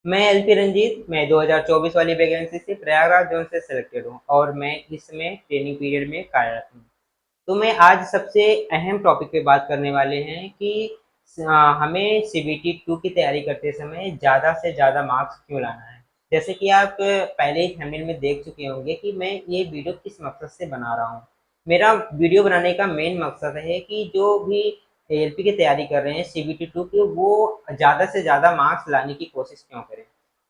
मैं एलपी रंजीत, मैं 2024 वाली वैकेंसी से प्रयागराज जोन से सिलेक्टेड हूँ और मैं इसमें ट्रेनिंग पीरियड में कार्यरत हूँ। तो मैं आज सबसे अहम टॉपिक पे बात करने वाले हैं कि हमें सीबीटी 2 की तैयारी करते समय ज़्यादा से ज़्यादा मार्क्स क्यों लाना है। जैसे कि आप पहले ही थंबनेल में देख चुके होंगे कि मैं ये वीडियो किस मकसद से बना रहा हूँ। मेरा वीडियो बनाने का मेन मकसद है कि जो भी एएलपी की तैयारी कर रहे हैं सीबीटी 2 की, वो ज़्यादा से ज़्यादा मार्क्स लाने की कोशिश क्यों करें।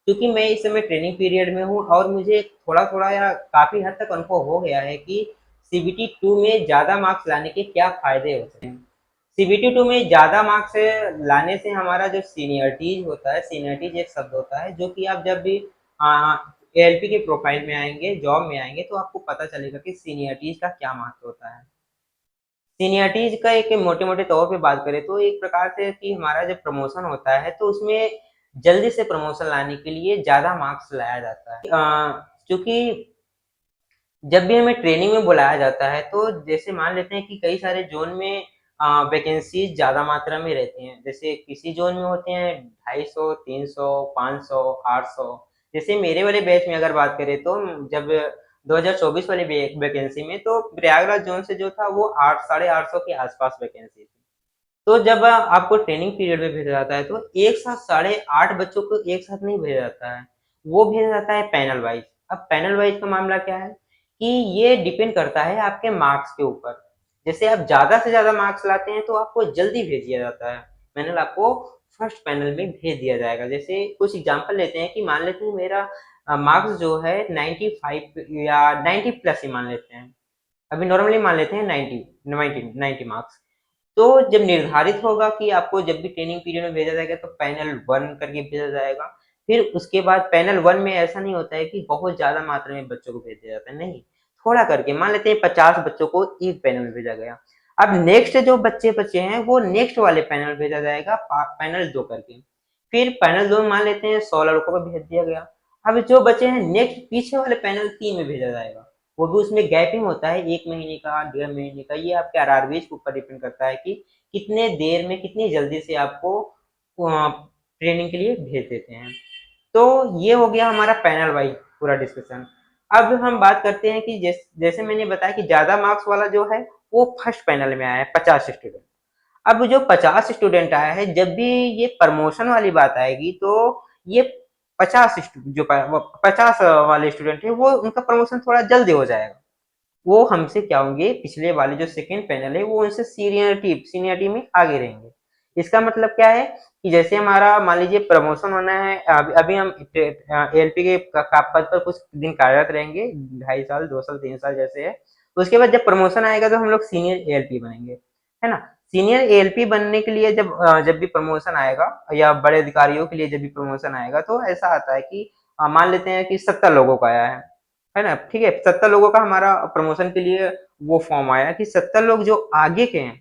क्योंकि मैं इस समय ट्रेनिंग पीरियड में हूँ और मुझे थोड़ा-थोड़ा या काफ़ी हद तक अनुभव हो गया है कि सीबीटी 2 में ज़्यादा मार्क्स लाने के क्या फ़ायदे हो सकते हैं। सीबीटी 2 में ज़्यादा मार्क्स लाने से हमारा जो सीनियरिटीज़ होता है, सीनियरिटीज़ एक शब्द होता है जो कि आप जब भी एएलपी के प्रोफाइल में आएँगे, जॉब में आएँगे तो आपको पता चलेगा कि सीनियरिटीज़ का क्या महत्व होता है। सीनियरिटीज़ का एक मोटे-मोटे तौर पे बात करें तो एक प्रकार से कि हमारा जब प्रमोशन होता है तो उसमें जल्दी से प्रमोशन लाने के लिए ज़्यादा मार्क्स लाया जाता है। चूँकि जब भी हमें ट्रेनिंग में बुलाया जाता है तो जैसे मान लेते हैं कि कई सारे ज़ोन में वैकेंसीज़ ज़्यादा मात्रा में रहती हैं। जैसे किसी ज़ोन में होते हैं 250, 300, 500, 800। जैसे मेरे वाले बैच में अगर बात करें तो जब 2024 वाली वैकेंसी में तो प्रयागराज ज़ोन से जो था वो 8 साढ़े 800 के आस-पास वैकेंसी थी। तो जब आपको ट्रेनिंग पीरियड में भेजा जाता है तो एक साथ साढ़े 8 बच्चों को एक साथ नहीं भेजा जाता है, वो भेजा जाता है पैनल वाइज़। अब पैनल वाइज़ का मामला क्या है कि ये डिपेंड करता है आपके मार्क्स के ऊपर। जैसे आप ज़्यादा से ज़्यादा मार्क्स लाते हैं तो आपको जल्दी भेज दिया जाता है। पैनल आपको फर्स्ट पैनल में भेज दिया जाएगा। जैसे कुछ एग्ज़ाम्पल लेते हैं कि मान लेते हैं मेरा मार्क्स जो है 95 या 90 प्लस ही मान लेते हैं। अभी नॉर्मली मान लेते हैं 90 मार्क्स। तो जब निर्धारित होगा कि आपको जब भी ट्रेनिंग पीरियड में भेजा जाएगा तो पैनल 1 करके भेजा जाएगा। फिर उसके बाद पैनल 1 में ऐसा नहीं होता है कि बहुत ज़्यादा मात्रा में बच्चों को भेज दिया जाता है, नहीं। थोड़ा करके मान लेते हैं 50 बच्चों को एक पैनल में भेजा गया। अब नेक्स्ट जो बच्चे बचे हैं वो नेक्स्ट वाले पैनल में भेजा जाएगा पैनल 2 करके। फिर पैनल 2 में मान लेते हैं 16 लड़कों को भेज दिया गया। अब जो बचे हैं नेक्स्ट पीछे वाले पैनल 3 में भेजा जाएगा। वो भी उसमें गैपिंग होता है 1 महीने का, डेढ़ महीने का, ये आपके आरआरबीज़ के ऊपर डिपेंड करता है कि कितने देर में, कितनी जल्दी से आपको ट्रेनिंग के लिए भेज देते हैं। तो ये हो गया हमारा पैनल वाइज़ पूरा डिस्कशन। अब हम बात करते हैं कि जैसे मैंने बताया कि ज़्यादा मार्क्स वाला जो है, वो फर्स्ट पैनल में आया है 50 स्टूडेंट। अब जो 50 स्टूडेंट आया है, जब भी ये प्रमोशन वाली बात आएगी तो ये 50 जो 50 वाले स्टूडेंट हैं वो उनका प्रमोशन थोड़ा जल्दी हो जाएगा। वो हमसे क्या होंगे, पिछले वाले जो सेकंड पैनल है वो उनसे सीनियरिटी में आगे रहेंगे। इसका मतलब क्या है कि जैसे हमारा मान लीजिए प्रमोशन होना है, अभी हम एएलपी के पद पर कुछ दिन कार्यरत रहेंगे, 2.5 साल, 2 साल, 3 साल जैसे है। उसके बाद जब प्रमोशन आएगा तो हम लोग सीनियर एएलपी बनेंगे, है ना। सीनियर एएलपी बनने के लिए जब भी प्रमोशन आएगा या बड़े अधिकारियों के लिए जब भी प्रमोशन आएगा तो ऐसा आता है कि मान लेते हैं कि 70 लोगों का आया है ना? ठीक है, 70 लोगों का हमारा प्रमोशन के लिए वो फॉर्म आया कि 70 लोग जो आगे के हैं,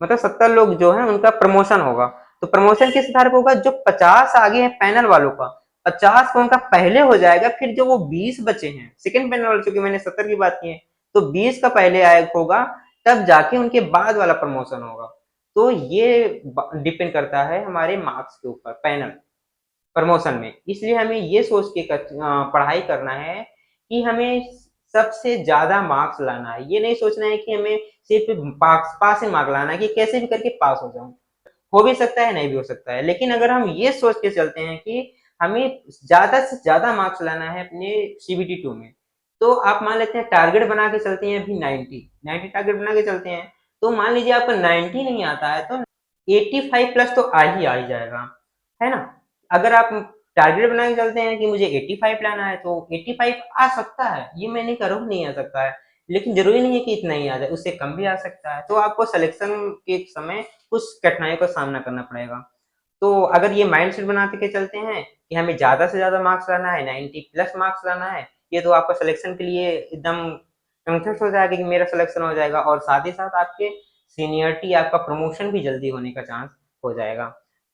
मतलब 70 लोग जो हैं उनका प्रमोशन होगा। तो प्रमोशन किस आधार पे होगा, जो 50 आगे हैं पैनल वालों का, 50 का उनका पहले हो जाएगा, फिर जो वो 20 बचे हैं, सेकंड पैनल वाले, चूँकि मैंने 70 की बात की है, तो 20 का पहले आया होगा, तब जाके उनके बाद वाला प्रमोशन होगा। तो ये डिपेंड करता है हमारे मार्क्स के ऊपर, पैनल प्रमोशन में। इसलिए हमें ये सोच के पढ़ाई करना है कि हमें सबसे ज़्यादा मार्क्स लाना है। ये नहीं सोचना है कि हमें सिर्फ़ पासिंग मार्क लाना है कि कैसे भी करके पास हो जाऊँ। हो भी सकता है, नहीं भी हो सकता है। लेकिन अगर हम ये सोच के चलते हैं कि हमें ज़्यादा से ज़्यादा मार्क्स लाना है अपने सीबीटी 2 में, तो आप मान लेते हैं टारगेट बना के चलते हैं अभी 90 टारगेट बना के चलते हैं, तो मान लीजिए आपका 90 नहीं आता है तो 85 प्लस तो आ ही जाएगा, है ना? अगर आप टारगेट बना के चलते हैं कि मुझे 85 लाना है तो 85 आ सकता है, ये मैं नहीं कह रहा हूँ नहीं आ सकता है, लेकिन ज़रूरी नहीं है कि इतना ही आ जाए, उससे कम भी आ सकता है। तो आपको सिलेक्शन के समय कुछ कठिनाइयों का सामना करना पड़ेगा। तो अगर ये माइंडसेट बना के चलते हैं कि हमें ज़्यादा से ज़्यादा मार्क्स लाना है, 90 प्लस मार्क्स लाना है, ये तो आपका सिलेक्शन के लिए एकदम कॉन्फिडेंस हो जाएगा कि मेरा सिलेक्शन हो जाएगा और साथ ही साथ आपके सीनियरिटी, आपका प्रमोशन भी जल्दी होने का चांस हो जाएगा।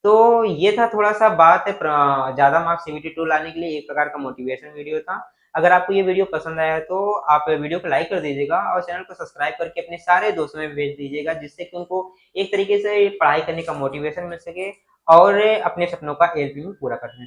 तो ये था थोड़ा-सा बात है ज़्यादा मार्क्स सीबीटी 2 लाने के लिए एक प्रकार का मोटिवेशन वीडियो था। अगर आपको ये वीडियो पसंद आया है तो आप वीडियो को लाइक कर दीजिएगा और चैनल को सब्सक्राइब करके अपने सारे दोस्तों में भेज दीजिएगा, जिससे कि उनको एक तरीके से पढ़ाई करने का मोटिवेशन मिल सके और अपने सपनों का एम भी पूरा कर सकें।